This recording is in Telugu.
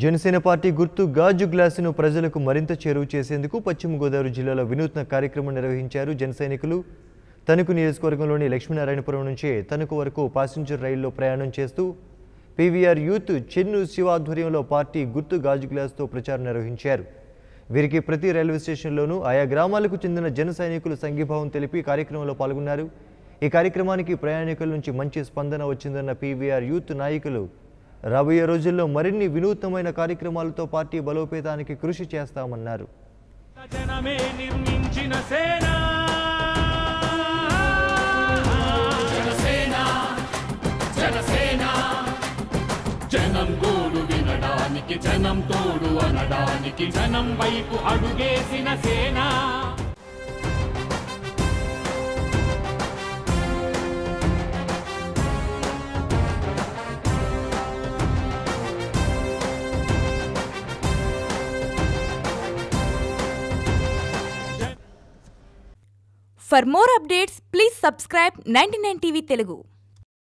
జనసేన పార్టీ గుర్తు గాజు గ్లాసును ప్రజలకు మరింత చేరువ చేసేందుకు పశ్చిమ గోదావరి జిల్లాలో వినూత్న కార్యక్రమం నిర్వహించారు. జన సైనికులు తణుకు నియోజకవర్గంలోని లక్ష్మీనారాయణపురం నుంచి తణుకు వరకు ప్యాసింజర్ రైల్లో ప్రయాణం చేస్తూ పీవీఆర్ యూత్ చెన్ను శివ ఆధ్వర్యంలో పార్టీ గుర్తు గాజు గ్లాసుతో ప్రచారం నిర్వహించారు. వీరికి ప్రతి రైల్వే స్టేషన్లోనూ ఆయా గ్రామాలకు చెందిన జన సైనికులు సంఘీభావం తెలిపి కార్యక్రమంలో పాల్గొన్నారు. ఈ కార్యక్రమానికి ప్రయాణికుల నుంచి మంచి స్పందన వచ్చిందన్న పీవీఆర్ యూత్ నాయకులు రాబోయే రోజుల్లో మరిన్ని వినూత్నమైన కార్యక్రమాలతో పార్టీ బలోపేతానికి కృషి చేస్తామన్నారు. జనం గోడు వినడానికి, జనం తోడు అనడానికి, జనం వైపు అడుగేసిన సేన. For more updates, please subscribe 99 TV Telugu.